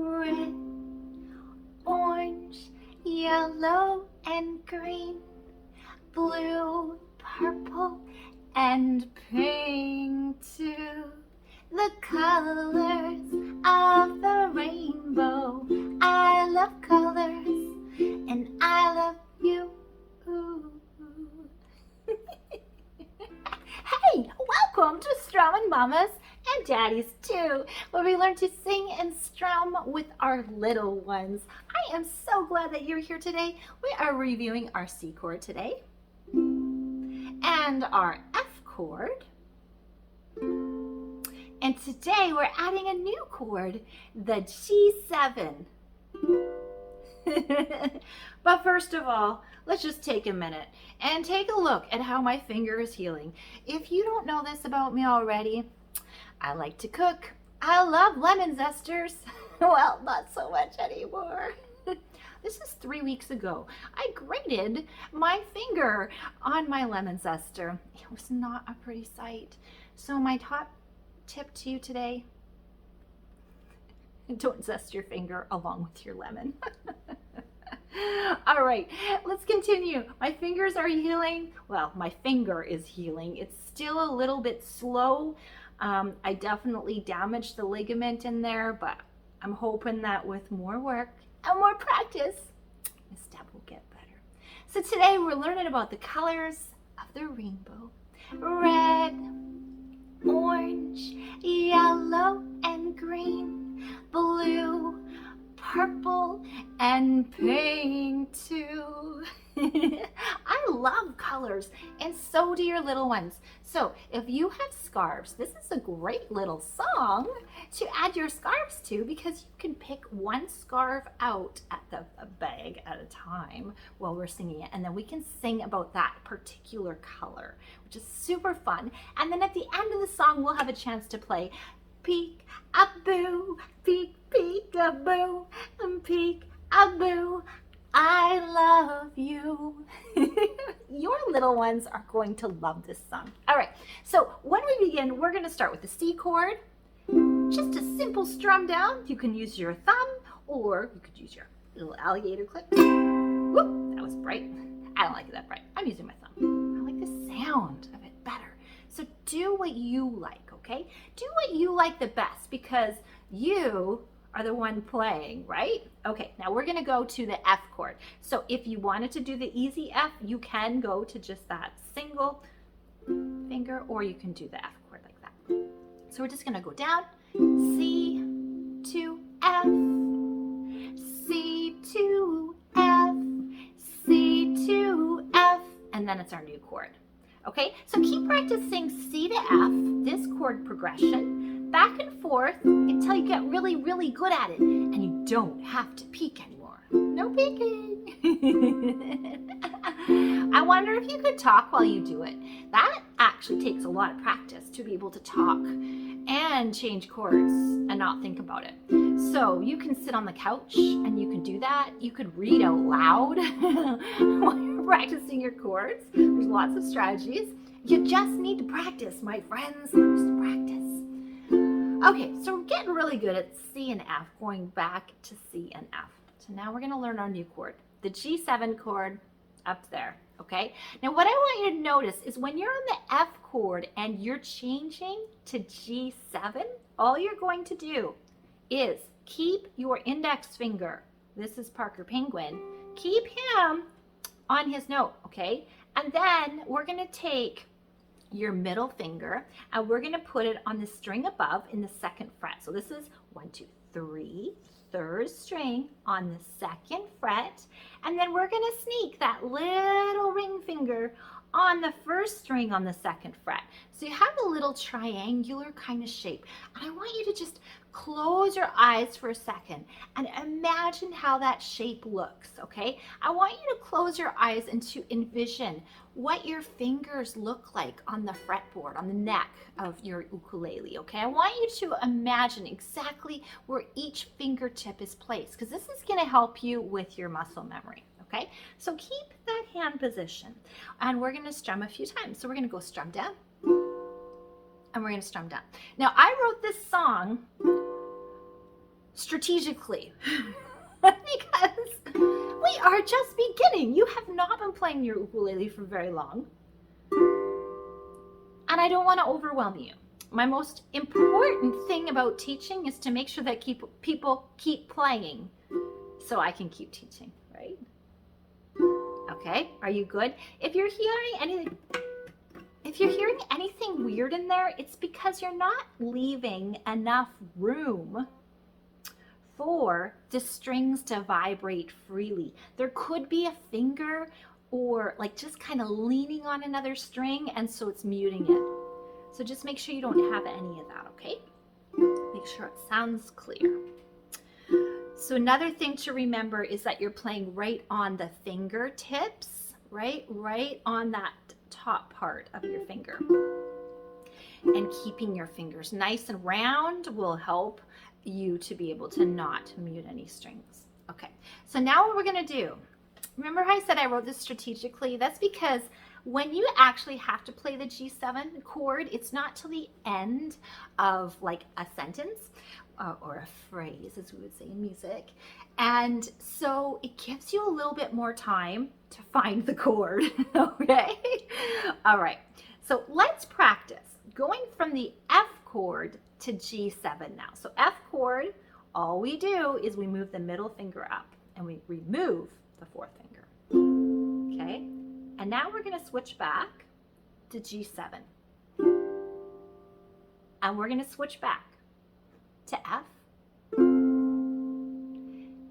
red, orange, yellow, and green, blue, purple, and pink too. The colors of the rainbow. I love colors, and I love you. Hey, welcome to Strumming Mamas and Daddies too, where we learn to sing and strum with our little ones. I am so glad that you're here today. We are reviewing our C chord today and our F chord. And today we're adding a new chord, the G7. But first of all, let's just take a minute and take a look at how my finger is healing. If you don't know this about me already, I like to cook. I love lemon zesters. Well, not so much anymore. This is 3 weeks ago. I grated my finger on my lemon zester. It was not a pretty sight. So my top tip to you today, don't zest your finger along with your lemon. All right, let's continue. My fingers are healing. Well, my finger is healing. It's still a little bit slow. I definitely damaged the ligament in there, but I'm hoping that with more work and more practice, this step will get better. So today we're learning about the colors of the rainbow. Red, orange, yellow, and green, blue, purple, and pink too. I love colors, and so do your little ones. So if you have scarves, this is a great little song to add your scarves to, because you can pick one scarf out at the bag at a time while we're singing it, and then we can sing about that particular color, which is super fun. And then at the end of the song, we'll have a chance to play peek-a-boo, peek-peek-a-boo, and peek-a-boo, I love you. Your little ones are going to love this song. All right, so when we begin, we're going to start with the C chord. Just a simple strum down. You can use your thumb, or you could use your little alligator clip. Whoop, that was bright. I don't like it that bright. I'm using my thumb. I like the sound of it better. So do what you like, okay? Do what you like the best, because you are the one playing, right? Okay, now we're gonna go to the F chord. So if you wanted to do the easy F, you can go to just that single finger, or you can do the F chord like that. So we're just gonna go down, C to F, C to F, C to F, and then it's our new chord. Okay, so keep practicing C to F, this chord progression, back and forth until you get really, really good at it, and you don't have to peek anymore. No peeking. I wonder if you could talk while you do it. That actually takes a lot of practice to be able to talk and change chords and not think about it. So you can sit on the couch and you can do that. You could read out loud while you're practicing your chords. There's lots of strategies. You just need to practice, my friends. Just practice. Okay, so we're getting really good at C and F, going back to C and F. So now we're going to learn our new chord, the G7 chord up there, okay? Now what I want you to notice is when you're on the F chord and you're changing to G7, all you're going to do is keep your index finger, this is Parker Penguin, keep him on his note, okay? And then we're going to take your middle finger and we're going to put it on the string above in the second fret. So this is 1, 2, 3, third string on the second fret, and then we're going to sneak that little ring finger on the first string on the second fret. So you have a little triangular kind of shape, and I want you to just close your eyes for a second and imagine how that shape looks, okay? I want you to close your eyes and to envision what your fingers look like on the fretboard, on the neck of your ukulele, okay? I want you to imagine exactly where each fingertip is placed, because this is going to help you with your muscle memory, okay? So keep that hand position, and we're going to strum a few times. So we're going to go strum down, and we're going to strum down. Now, I wrote this song strategically because we are just beginning. You have not been playing your ukulele for very long, and I don't want to overwhelm you. My most important thing about teaching is to make sure that people keep playing so I can keep teaching, right? Okay, are you good? If you're hearing anything weird in there, it's because you're not leaving enough room for the strings to vibrate freely. There could be a finger or like just kind of leaning on another string, and so it's muting it. So just make sure you don't have any of that, okay? Make sure it sounds clear. So another thing to remember is that you're playing right on the fingertips, right on that top part of your finger. And keeping your fingers nice and round will help you to be able to not mute any strings. Okay, so now what we're gonna do, remember how I said I wrote this strategically? That's because when you actually have to play the G7 chord, it's not till the end of like a sentence or a phrase, as we would say in music. And so it gives you a little bit more time to find the chord, okay? All right, so let's practice going from the F chord to G7 now. So F chord, all we do is we move the middle finger up and we remove the fourth finger, okay? And now we're gonna switch back to G7. And we're gonna switch back to F.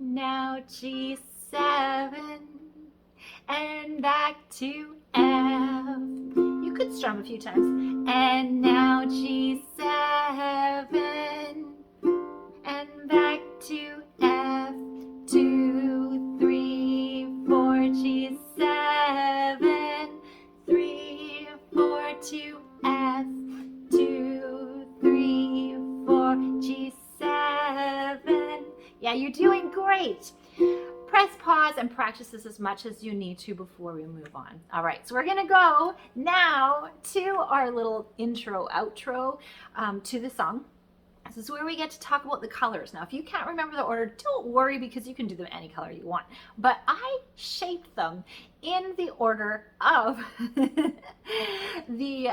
Now G7 and back to F. You could strum a few times. And now G7 and back to F. 2, 3, 4, G7. 3, 4 to F. 2, 3, 4, G7. Yeah, you're doing great. Press pause and practice this as much as you need to before we move on. All right, so we're gonna go now to our little intro, outro to the song. This is where we get to talk about the colors. Now, if you can't remember the order, don't worry because you can do them any color you want. But I shaped them in the order of the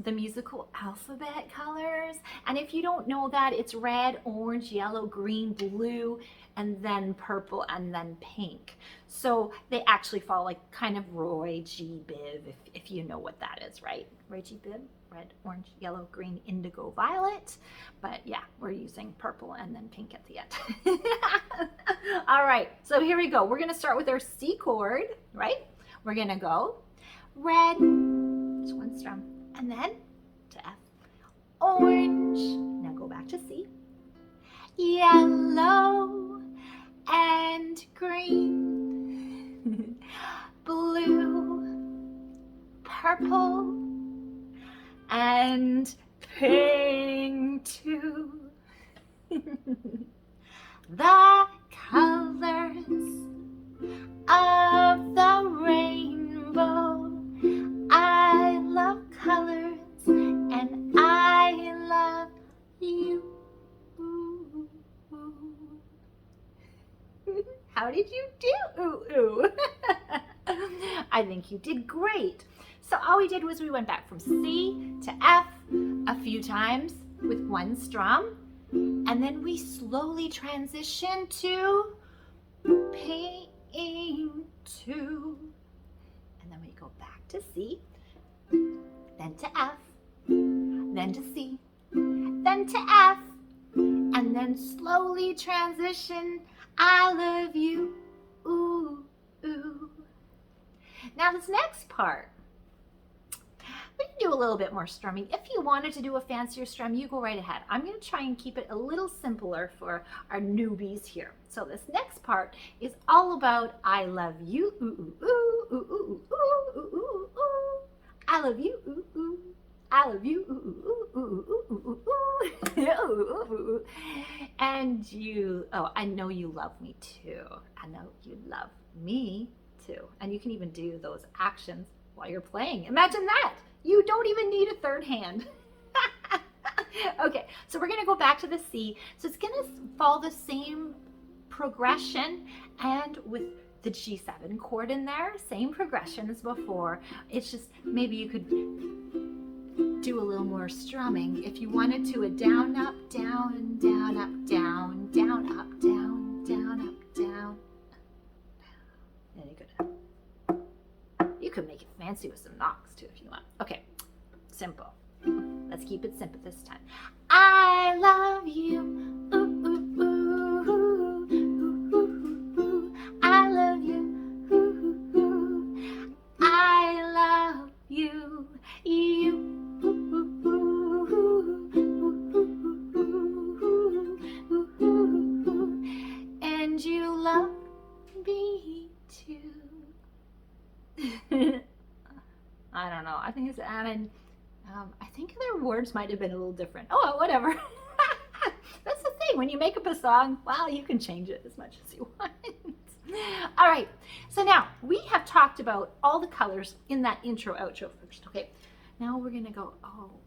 musical alphabet colors. And if you don't know that, it's red, orange, yellow, green, blue, and then purple, and then pink. So they actually follow like kind of Roy G. Biv, if you know what that is, right? Roy G. Biv, red, orange, yellow, green, indigo, violet. But yeah, we're using purple and then pink at the end. All right, so here we go. We're gonna start with our C chord, right? We're gonna go red, just one strum, and then to F. Orange, now go back to C. Yellow and green, blue, purple, and pink too. The colors of the rainbow. I love colors and I love you. How did you do, ooh? I think you did great. So all we did was we went back from C to F a few times with one strum, and then we slowly transitioned to pink two, and then we go back to C, then to F, then to C, then to F, and then slowly transition, I love you, ooh, ooh. Now this next part, we can do a little bit more strumming. If you wanted to do a fancier strum, you go right ahead. I'm gonna try and keep it a little simpler for our newbies here. So this next part is all about I love you, ooh, ooh, ooh, ooh, ooh, ooh, ooh, ooh, ooh. I love you, ooh, ooh. I love you, ooh, ooh, ooh, ooh, ooh, ooh, ooh, ooh, ooh. And you, oh, I know you love me too. I know you love me too. And you can even do those actions while you're playing. Imagine that. You don't even need a third hand. Okay, so we're gonna go back to the C. So it's gonna follow the same progression, and with the G7 chord in there, same progression as before. It's just maybe you could do a little more strumming if you wanted to. A down, up, down, down, up, down, down, up, down, down, up, down. And you could make it fancy with some knocks too if you want. Okay, simple. Let's keep it simple this time. I love you. Ooh, ooh, ooh, ooh, ooh, ooh, ooh. I love you. Ooh, ooh, ooh. I love you. You. And you love me too. I don't know. I think it's added. I think their words might have been a little different. Oh, well, whatever. That's the thing. When you make up a song, well, you can change it as much as you want. All right. So now we have talked about all the colors in that intro outro first. Okay. Now we're going to go,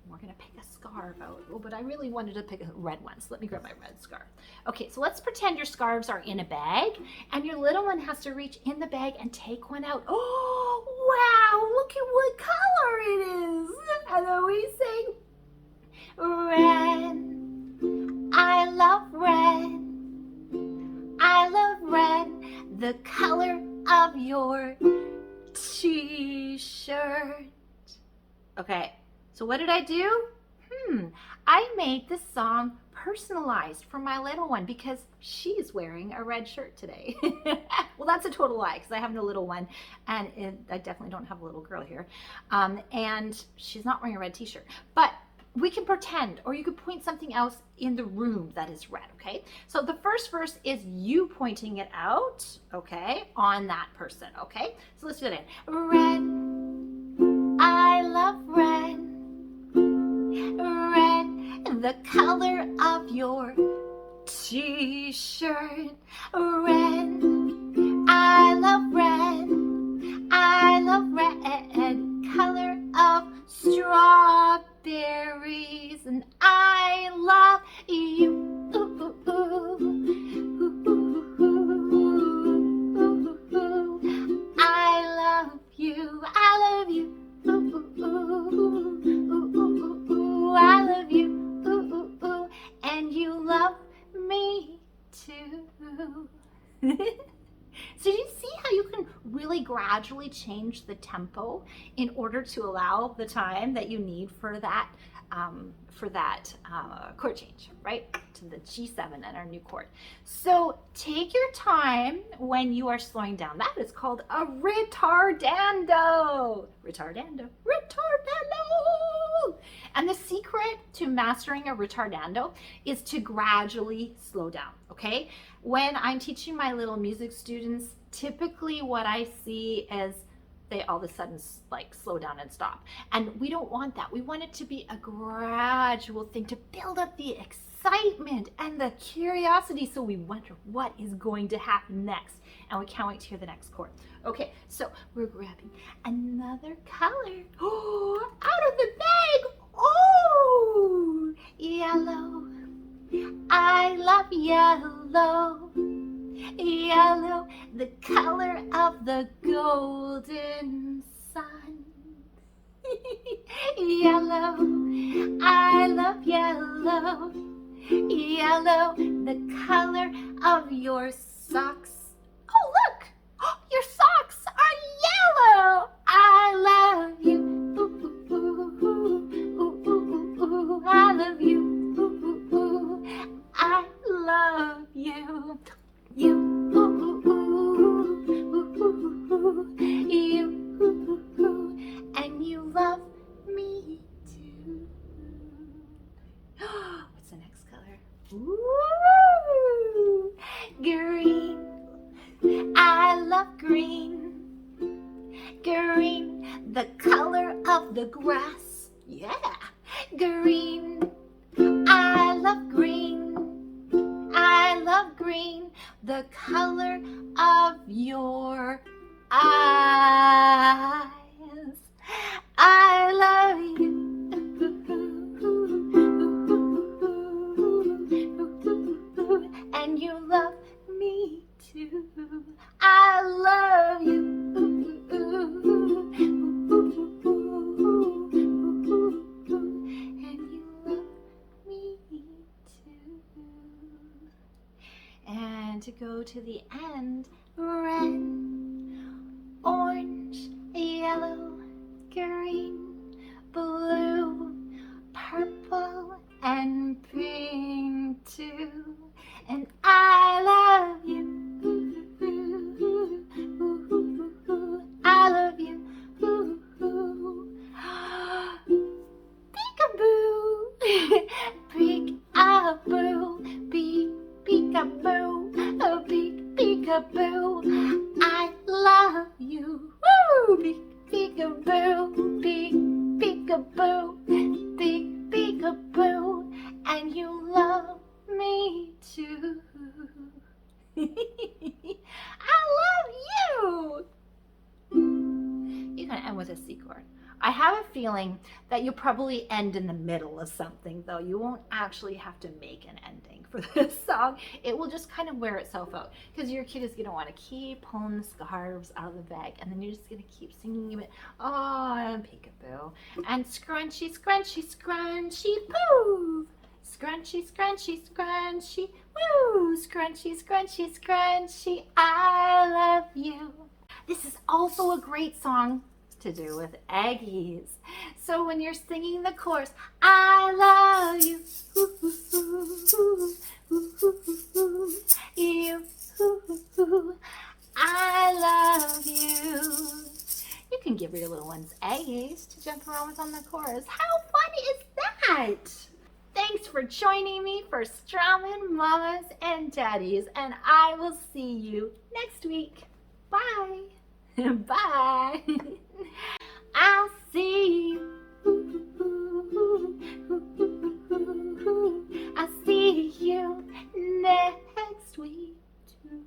we're going to pick a scarf out. Oh, but I really wanted to pick a red one. So let me grab my red scarf. Okay, so let's pretend your scarves are in a bag and your little one has to reach in the bag and take one out. Oh, wow, look at what color it is. And then we sing, red, I love red. I love red, the color of your t-shirt. Okay, so what did I do? I made this song personalized for my little one because she's wearing a red shirt today. Well, that's a total lie because I have no little one, and I definitely don't have a little girl here. And she's not wearing a red t-shirt. But we can pretend, or you could point something else in the room that is red, okay? So the first verse is you pointing it out, okay, on that person, okay? So let's do it in. Red, I love red. Red, the color of your t-shirt. Red, I love red. I love red, color of strawberries. And I love you. Ooh, ooh, ooh, ooh, ooh, ooh. I love you. I love you. Ooh, ooh, ooh, ooh, ooh, ooh, ooh. I love you. Ooh, ooh, ooh. And you love me too. So you see how you can really gradually change the tempo in order to allow the time that you need for that chord change, right? To the G7 and our new chord. So take your time when you are slowing down. That is called a retardando. Retardando. Retardando. And the secret to mastering a retardando is to gradually slow down, okay? When I'm teaching my little music students, typically what I see is they all of a sudden like slow down and stop. And we don't want that. We want it to be a gradual thing to build up the excitement and the curiosity so we wonder what is going to happen next. And we can't wait to hear the next chord. Okay, so we're grabbing another color. Oh, out of the bag. Oh, yellow. I love yellow. Yellow, the color of the golden sun. Yellow, I love yellow. Yellow, the color of your socks. Oh, look! Your socks are yellow. I love you. Ooh, ooh, ooh, ooh, ooh, ooh, ooh. I love you. Ooh, ooh, ooh. I love you. You, ooh, ooh, ooh, ooh, ooh, ooh. You, ooh, ooh, ooh. And you love me too. What's the next color? Ooh, green. I love green. Green, the color of the grass. Yeah, green. I love green. I love green, the color of your eyes. I love you. to go to the end. Red, orange, yellow, green, blue, purple, and pink too. And I love you. I love you. Peekaboo, peekaboo, peekaboo, oh peekaboo. I love you. Woo! Peekaboo, peekaboo, peekaboo, and you love me too. I love you. You can end with a C chord. I have a feeling that you'll probably end in the middle of something, though. You won't actually have to make an ending for this song. It will just kind of wear itself out because your kid is going to want to keep pulling the scarves out of the bag, and then you're just going to keep singing it. Oh, and peekaboo. And scrunchy, scrunchy, scrunchy, poo. Scrunchy, scrunchy, scrunchy, woo. Scrunchy, scrunchy, scrunchy, I love you. This is also a great song to do with Aggies. So when you're singing the chorus, I love you, ooh, ooh, ooh, ooh, you, ooh, I love you. You can give your little ones Aggies to jump around with on the chorus. How fun is that? Thanks for joining me for Strummin' Mamas and Daddies, and I will see you next week. Bye. Bye. I'll see you. I'll see you next week too.